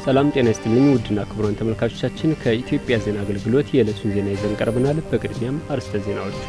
ሰላም ጤና ይስጥልኝ ውድና ክቡራን ተመልካቾቻችን ከኢትዮጵያ ዜና አገልግሎት የዕለቱን ዜና ይዘን ቀርበናል። በቅድሚያም አርዕስተ ዜናዎቹ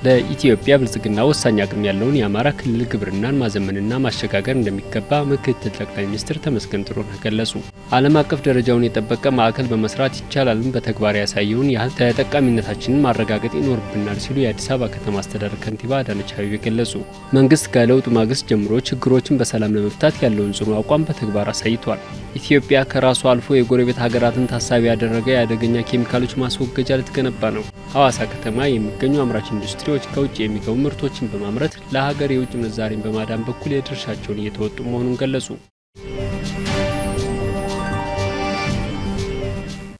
ለኢትዮጵያ ብልጽግና ወሳኝ አቅም ያለውን የአማራ ክልል ግብርናን ማዘመንና ማሸጋገር እንደሚገባ ምክትል ጠቅላይ ሚኒስትር ተመስገን ጥሩነህ ገለጹ። ዓለም አቀፍ ደረጃውን የጠበቀ ማዕከል በመስራት ይቻላልን በተግባር ያሳየውን ያህል ተጠቃሚነታችንን ማረጋገጥ ይኖርብናል ሲሉ የአዲስ አበባ ከተማ አስተዳደር ከንቲባ አዳነች አቤቤ ገለጹ። መንግስት ከለውጡ ማግስት ጀምሮ ችግሮችን በሰላም ለመፍታት ያለውን ጽኑ አቋም በተግባር አሳይቷል። ኢትዮጵያ ከራሷ አልፎ የጎረቤት ሀገራትን ታሳቢ ያደረገ የአደገኛ ኬሚካሎች ማስወገጃ ልትገነባ ነው። ሐዋሳ ከተማ የሚገኙ አምራች ኢንዱስትሪዎች ከውጭ የሚገቡ ምርቶችን በማምረት ለሀገር የውጭ ምንዛሬን በማዳን በኩል የድርሻቸውን እየተወጡ መሆኑን ገለጹ።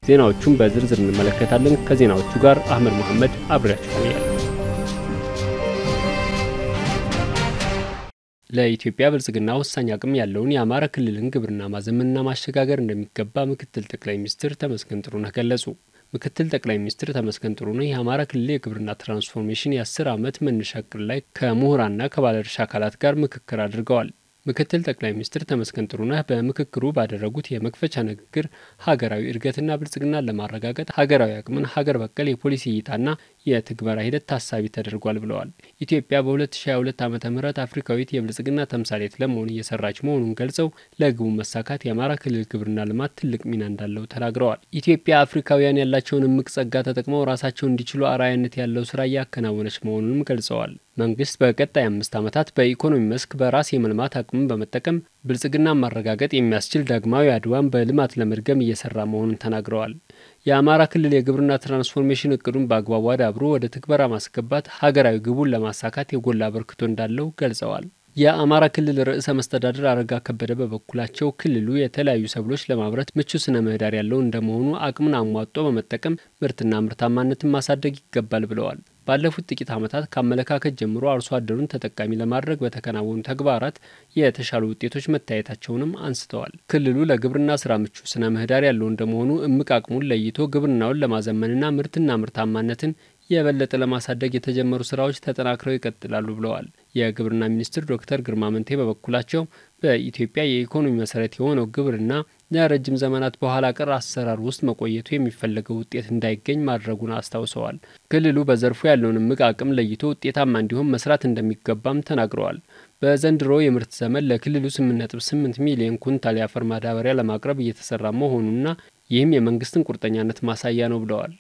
ዜናዎቹን በዝርዝር እንመለከታለን። ከዜናዎቹ ጋር አህመድ መሐመድ አብራችሁ ቆያለሁ። ለኢትዮጵያ ብልጽግና ወሳኝ አቅም ያለውን የአማራ ክልልን ግብርና ማዘመንና ማሸጋገር እንደሚገባ ምክትል ጠቅላይ ሚኒስትር ተመስገን ጥሩነህ ገለጹ። ምክትል ጠቅላይ ሚኒስትር ተመስገን ጥሩነህ የአማራ ክልል የግብርና ትራንስፎርሜሽን የ10 ዓመት መነሻ እቅድ ላይ ከመምህራንና ከባለድርሻ አካላት ጋር ምክክር አድርገዋል። ምክትል ጠቅላይ ሚኒስትር ተመስገን ጥሩነህ በምክክሩ ባደረጉት የመክፈቻ ንግግር ሀገራዊ እድገትና ብልጽግናን ለማረጋገጥ ሀገራዊ አቅምን ሀገር በቀል የፖሊሲ እይታና የትግበራ ሂደት ታሳቢ ተደርጓል ብለዋል። ኢትዮጵያ በ2022 ዓ.ም አፍሪካዊት የብልጽግና ተምሳሌት ለመሆን እየሰራች መሆኑን ገልጸው ለግቡ መሳካት የአማራ ክልል ግብርና ልማት ትልቅ ሚና እንዳለው ተናግረዋል። ኢትዮጵያ አፍሪካውያን ያላቸውን እምቅ ጸጋ ተጠቅመው ራሳቸውን እንዲችሉ አርአያነት ያለው ስራ እያከናወነች መሆኑንም ገልጸዋል። መንግስት በቀጣይ 5 ዓመታት በኢኮኖሚ መስክ በራስ የመልማት አቅምን በመጠቀም ብልጽግናን ማረጋገጥ የሚያስችል ዳግማዊ አድዋን በልማት ለመድገም እየሰራ መሆኑን ተናግረዋል። የአማራ ክልል የግብርና ትራንስፎርሜሽን እቅዱን በአግባቡ አዳብሮ ወደ ትግበራ ማስገባት ሀገራዊ ግቡን ለማሳካት የጎላ አበርክቶ እንዳለው ገልጸዋል። የአማራ ክልል ርዕሰ መስተዳድር አረጋ ከበደ በበኩላቸው ክልሉ የተለያዩ ሰብሎች ለማምረት ምቹ ስነ ምህዳር ያለው እንደመሆኑ አቅምን አሟጦ በመጠቀም ምርትና ምርታማነትን ማሳደግ ይገባል ብለዋል። ባለፉት ጥቂት ዓመታት ከአመለካከት ጀምሮ አርሶ አደሩን ተጠቃሚ ለማድረግ በተከናወኑ ተግባራት የተሻሉ ውጤቶች መታየታቸውንም አንስተዋል። ክልሉ ለግብርና ስራ ምቹ ስነ ምህዳር ያለው እንደመሆኑ እምቅ አቅሙን ለይቶ ግብርናውን ለማዘመንና ምርትና ምርታማነትን የበለጠ ለማሳደግ የተጀመሩ ስራዎች ተጠናክረው ይቀጥላሉ ብለዋል። የግብርና ሚኒስትር ዶክተር ግርማ መንቴ በበኩላቸው በኢትዮጵያ የኢኮኖሚ መሰረት የሆነው ግብርና ለረጅም ዘመናት በኋላ ቀር አሰራር ውስጥ መቆየቱ የሚፈለገው ውጤት እንዳይገኝ ማድረጉን አስታውሰዋል። ክልሉ በዘርፉ ያለውን እምቅ አቅም ለይቶ ውጤታማ እንዲሆን መስራት እንደሚገባም ተናግረዋል። በዘንድሮ የምርት ዘመን ለክልሉ 8.8 ሚሊዮን ኩንታል የአፈር ማዳበሪያ ለማቅረብ እየተሰራ መሆኑና ይህም የመንግስትን ቁርጠኛነት ማሳያ ነው ብለዋል።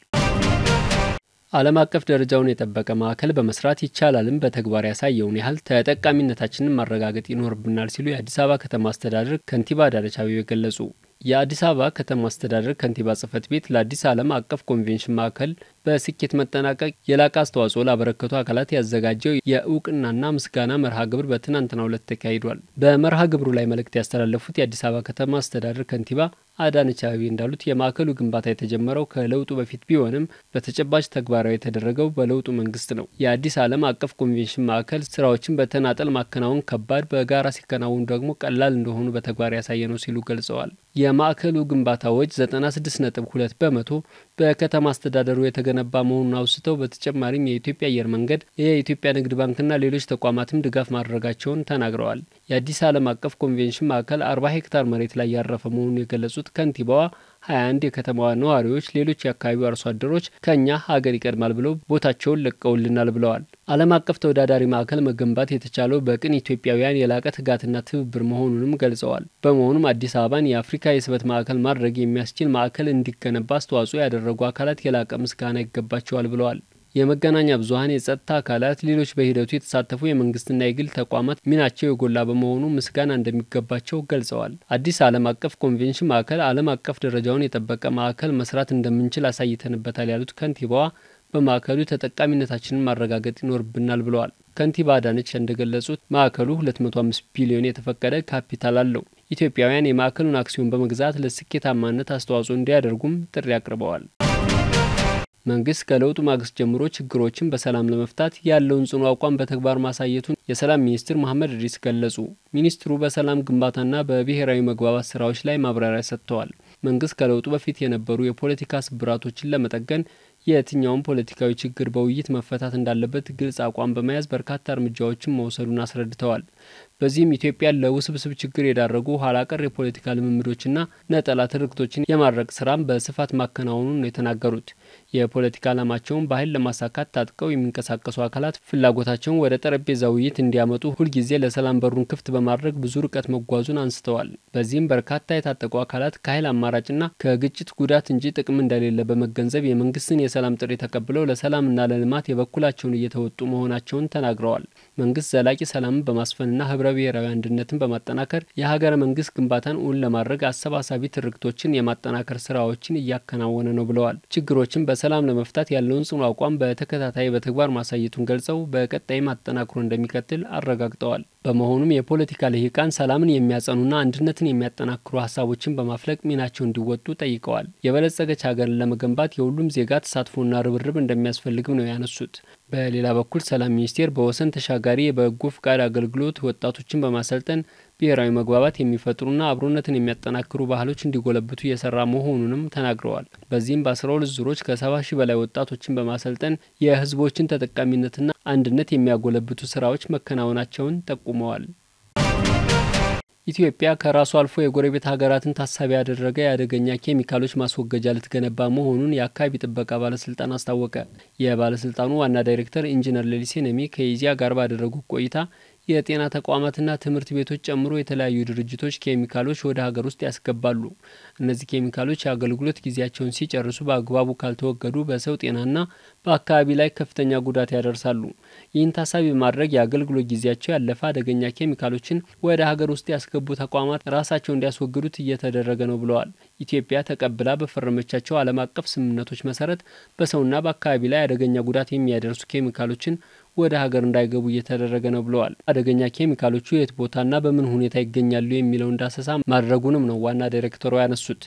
ዓለም አቀፍ ደረጃውን የጠበቀ ማዕከል በመስራት ይቻላልን በተግባር ያሳየውን ያህል ተጠቃሚነታችንን ማረጋገጥ ይኖርብናል ሲሉ የአዲስ አበባ ከተማ አስተዳደር ከንቲባ አዳነች አቤቤ ገለጹ። የአዲስ አበባ ከተማ አስተዳደር ከንቲባ ጽሕፈት ቤት ለአዲስ ዓለም አቀፍ ኮንቬንሽን ማዕከል በስኬት መጠናቀቅ የላቀ አስተዋጽኦ ላበረከቱ አካላት ያዘጋጀው የእውቅናና ምስጋና መርሃ ግብር በትናንትናው ዕለት ተካሂዷል። በመርሃ ግብሩ ላይ መልእክት ያስተላለፉት የአዲስ አበባ ከተማ አስተዳደር ከንቲባ አዳነች አቤቤ እንዳሉት የማዕከሉ ግንባታ የተጀመረው ከለውጡ በፊት ቢሆንም በተጨባጭ ተግባራዊ የተደረገው በለውጡ መንግስት ነው። የአዲስ ዓለም አቀፍ ኮንቬንሽን ማዕከል ስራዎችን በተናጠል ማከናወን ከባድ፣ በጋራ ሲከናወኑ ደግሞ ቀላል እንደሆኑ በተግባር ያሳየ ነው ሲሉ ገልጸዋል። የማዕከሉ ግንባታ ወጪ 96.2 በመቶ በከተማ አስተዳደሩ የተገነባ መሆኑን አውስተው በተጨማሪም የኢትዮጵያ አየር መንገድ፣ የኢትዮጵያ ንግድ ባንክና ሌሎች ተቋማትም ድጋፍ ማድረጋቸውን ተናግረዋል። የአዲስ ዓለም አቀፍ ኮንቬንሽን ማዕከል 40 ሄክታር መሬት ላይ ያረፈ መሆኑን የገለጹት ከንቲባዋ 21 የከተማዋ ነዋሪዎች፣ ሌሎች የአካባቢው አርሶ አደሮች ከኛ ሀገር ይቀድማል ብለው ቦታቸውን ለቀውልናል ብለዋል። ዓለም አቀፍ ተወዳዳሪ ማዕከል መገንባት የተቻለው በቅን ኢትዮጵያውያን የላቀ ትጋትና ትብብር መሆኑንም ገልጸዋል። በመሆኑም አዲስ አበባን የአፍሪካ የስበት ማዕከል ማድረግ የሚያስችል ማዕከል እንዲገነባ አስተዋጽኦ ያደረጉ አካላት የላቀ ምስጋና ይገባቸዋል ብለዋል። የመገናኛ ብዙኃን፣ የጸጥታ አካላት፣ ሌሎች በሂደቱ የተሳተፉ የመንግስትና የግል ተቋማት ሚናቸው የጎላ በመሆኑ ምስጋና እንደሚገባቸው ገልጸዋል። አዲስ ዓለም አቀፍ ኮንቬንሽን ማዕከል ዓለም አቀፍ ደረጃውን የጠበቀ ማዕከል መስራት እንደምንችል አሳይተንበታል ያሉት ከንቲባዋ በማዕከሉ ተጠቃሚነታችንን ማረጋገጥ ይኖርብናል ብለዋል። ከንቲባ አዳነች እንደገለጹት ማዕከሉ 205 ቢሊዮን የተፈቀደ ካፒታል አለው። ኢትዮጵያውያን የማዕከሉን አክሲዮን በመግዛት ለስኬታማነት አስተዋጽኦ እንዲያደርጉም ጥሪ አቅርበዋል። መንግስት ከለውጡ ማግስት ጀምሮ ችግሮችን በሰላም ለመፍታት ያለውን ጽኑ አቋም በተግባር ማሳየቱን የሰላም ሚኒስትር መሐመድ እድሪስ ገለጹ። ሚኒስትሩ በሰላም ግንባታና በብሔራዊ መግባባት ስራዎች ላይ ማብራሪያ ሰጥተዋል። መንግስት ከለውጡ በፊት የነበሩ የፖለቲካ ስብራቶችን ለመጠገን የትኛውም ፖለቲካዊ ችግር በውይይት መፈታት እንዳለበት ግልጽ አቋም በመያዝ በርካታ እርምጃዎችን መውሰዱን አስረድተዋል። በዚህም ኢትዮጵያን ለውስብስብ ችግር የዳረጉ ኋላ ቀር የፖለቲካ ልምምዶችና ነጠላ ትርክቶችን የማድረቅ ስራም በስፋት ማከናወኑን ነው የተናገሩት። የፖለቲካ ዓላማቸውን በኃይል ለማሳካት ታጥቀው የሚንቀሳቀሱ አካላት ፍላጎታቸውን ወደ ጠረጴዛ ውይይት እንዲያመጡ ሁልጊዜ ለሰላም በሩን ክፍት በማድረግ ብዙ ርቀት መጓዙን አንስተዋል። በዚህም በርካታ የታጠቁ አካላት ከኃይል አማራጭና ከግጭት ጉዳት እንጂ ጥቅም እንደሌለ በመገንዘብ የመንግስትን የሰላም ጥሪ ተቀብለው ለሰላምና ለልማት የበኩላቸውን እየተወጡ መሆናቸውን ተናግረዋል። መንግስት ዘላቂ ሰላምን በማስፈንና ህብረ ብሔራዊ አንድነትን በማጠናከር የሀገረ መንግስት ግንባታን እውን ለማድረግ አሰባሳቢ ትርክቶችን የማጠናከር ስራዎችን እያከናወነ ነው ብለዋል። ችግሮችን በሰላም ለመፍታት ያለውን ጽኑ አቋም በተከታታይ በተግባር ማሳየቱን ገልጸው በቀጣይም አጠናክሮ እንደሚቀጥል አረጋግጠዋል። በመሆኑም የፖለቲካ ልሂቃን ሰላምን የሚያጸኑና አንድነትን የሚያጠናክሩ ሀሳቦችን በማፍለቅ ሚናቸው እንዲወጡ ጠይቀዋል። የበለጸገች ሀገርን ለመገንባት የሁሉም ዜጋ ተሳትፎና ርብርብ እንደሚያስፈልግም ነው ያነሱት። በሌላ በኩል ሰላም ሚኒስቴር በወሰን ተሻጋሪ የበጎ ፍቃድ አገልግሎት ወጣቶችን በማሰልጠን ብሔራዊ መግባባት የሚፈጥሩና አብሮነትን የሚያጠናክሩ ባህሎች እንዲጎለብቱ እየሰራ መሆኑንም ተናግረዋል። በዚህም በ12 ዙሮች ከ70 ሺህ በላይ ወጣቶችን በማሰልጠን የህዝቦችን ተጠቃሚነትና አንድነት የሚያጎለብቱ ስራዎች መከናወናቸውን ጠቁመዋል። ኢትዮጵያ ከራሱ አልፎ የጎረቤት ሀገራትን ታሳቢ ያደረገ የአደገኛ ኬሚካሎች ማስወገጃ ልትገነባ መሆኑን የአካባቢ ጥበቃ ባለስልጣን አስታወቀ። የባለስልጣኑ ዋና ዳይሬክተር ኢንጂነር ሌሊሴ ነሚ ከኢዜአ ጋር ባደረጉት ቆይታ የጤና ተቋማትና ትምህርት ቤቶች ጨምሮ የተለያዩ ድርጅቶች ኬሚካሎች ወደ ሀገር ውስጥ ያስገባሉ። እነዚህ ኬሚካሎች የአገልግሎት ጊዜያቸውን ሲጨርሱ በአግባቡ ካልተወገዱ በሰው ጤናና በአካባቢ ላይ ከፍተኛ ጉዳት ያደርሳሉ። ይህን ታሳቢ በማድረግ የአገልግሎት ጊዜያቸው ያለፈ አደገኛ ኬሚካሎችን ወደ ሀገር ውስጥ ያስገቡ ተቋማት ራሳቸው እንዲያስወግዱት እየተደረገ ነው ብለዋል። ኢትዮጵያ ተቀብላ በፈረመቻቸው ዓለም አቀፍ ስምምነቶች መሰረት በሰውና በአካባቢ ላይ አደገኛ ጉዳት የሚያደርሱ ኬሚካሎችን ወደ ሀገር እንዳይገቡ እየተደረገ ነው ብለዋል። አደገኛ ኬሚካሎቹ የት ቦታና በምን ሁኔታ ይገኛሉ የሚለውን ዳሰሳ ማድረጉንም ነው ዋና ዳይሬክተሩ ያነሱት።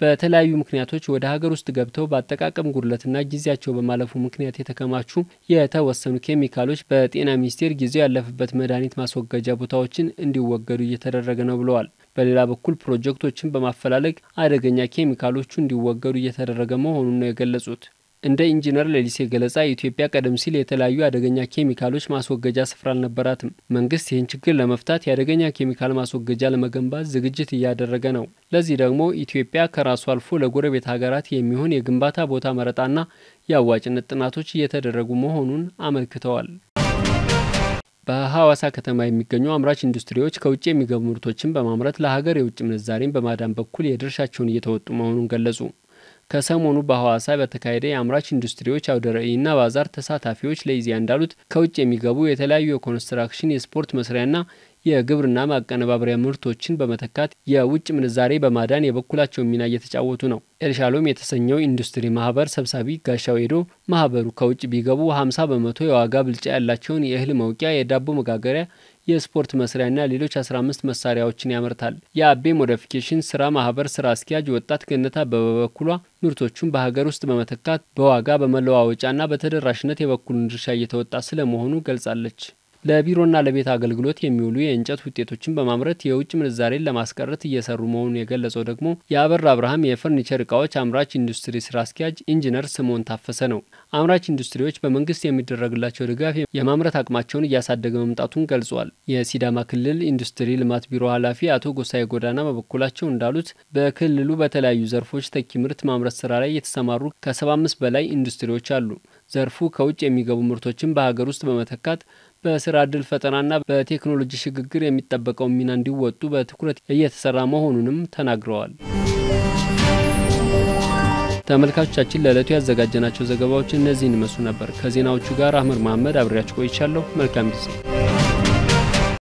በተለያዩ ምክንያቶች ወደ ሀገር ውስጥ ገብተው በአጠቃቀም ጉድለትና ጊዜያቸው በማለፉ ምክንያት የተከማቹ የተወሰኑ ኬሚካሎች በጤና ሚኒስቴር ጊዜው ያለፈበት መድኃኒት ማስወገጃ ቦታዎችን እንዲወገዱ እየተደረገ ነው ብለዋል። በሌላ በኩል ፕሮጀክቶችን በማፈላለግ አደገኛ ኬሚካሎቹ እንዲወገዱ እየተደረገ መሆኑን ነው የገለጹት። እንደ ኢንጂነር ሌሊሴ ገለጻ ኢትዮጵያ ቀደም ሲል የተለያዩ አደገኛ ኬሚካሎች ማስወገጃ ስፍራ አልነበራትም። መንግስት ይህን ችግር ለመፍታት የአደገኛ ኬሚካል ማስወገጃ ለመገንባት ዝግጅት እያደረገ ነው። ለዚህ ደግሞ ኢትዮጵያ ከራሱ አልፎ ለጎረቤት ሀገራት የሚሆን የግንባታ ቦታ መረጣና የአዋጭነት ጥናቶች እየተደረጉ መሆኑን አመልክተዋል። በሐዋሳ ከተማ የሚገኙ አምራች ኢንዱስትሪዎች ከውጭ የሚገቡ ምርቶችን በማምረት ለሀገር የውጭ ምንዛሬን በማዳን በኩል የድርሻቸውን እየተወጡ መሆኑን ገለጹ። ከሰሞኑ በሐዋሳ በተካሄደ የአምራች ኢንዱስትሪዎች አውደ ርዕይና ባዛር ተሳታፊዎች ለኢዜአ እንዳሉት ከውጭ የሚገቡ የተለያዩ የኮንስትራክሽን የስፖርት መስሪያና የግብርና ማቀነባበሪያ ምርቶችን በመተካት የውጭ ምንዛሬ በማዳን የበኩላቸው ሚና እየተጫወቱ ነው። ኤልሻሎም የተሰኘው ኢንዱስትሪ ማህበር ሰብሳቢ ጋሻው ሄዶ ማህበሩ ከውጭ ቢገቡ 50 በመቶ የዋጋ ብልጫ ያላቸውን የእህል መውቂያ፣ የዳቦ መጋገሪያ፣ የስፖርት መስሪያና ሌሎች 15 መሳሪያዎችን ያመርታል። የአቤ ሞዲፊኬሽን ስራ ማህበር ስራ አስኪያጅ ወጣት ገነታ በበኩሏ ምርቶቹን በሀገር ውስጥ በመተካት በዋጋ በመለዋወጫና በተደራሽነት የበኩሉን ድርሻ እየተወጣ ስለመሆኑ ገልጻለች። ለቢሮና ለቤት አገልግሎት የሚውሉ የእንጨት ውጤቶችን በማምረት የውጭ ምንዛሬን ለማስቀረት እየሰሩ መሆኑን የገለጸው ደግሞ የአበራ አብርሃም የፈርኒቸር እቃዎች አምራች ኢንዱስትሪ ስራ አስኪያጅ ኢንጂነር ስምኦን ታፈሰ ነው። አምራች ኢንዱስትሪዎች በመንግስት የሚደረግላቸው ድጋፍ የማምረት አቅማቸውን እያሳደገ መምጣቱን ገልጿል። የሲዳማ ክልል ኢንዱስትሪ ልማት ቢሮ ኃላፊ አቶ ጎሳዬ ጎዳና በበኩላቸው እንዳሉት በክልሉ በተለያዩ ዘርፎች ተኪ ምርት ማምረት ስራ ላይ የተሰማሩ ከ75 በላይ ኢንዱስትሪዎች አሉ። ዘርፉ ከውጭ የሚገቡ ምርቶችን በሀገር ውስጥ በመተካት በስራ ዕድል ፈጠራና በቴክኖሎጂ ሽግግር የሚጠበቀውን ሚና እንዲወጡ በትኩረት እየተሰራ መሆኑንም ተናግረዋል። ተመልካቾቻችን ለዕለቱ ያዘጋጀናቸው ዘገባዎች እነዚህን ይመስሉ ነበር። ከዜናዎቹ ጋር አህመድ መሐመድ አብሬያችሁ ቆይቻለሁ። መልካም ጊዜ።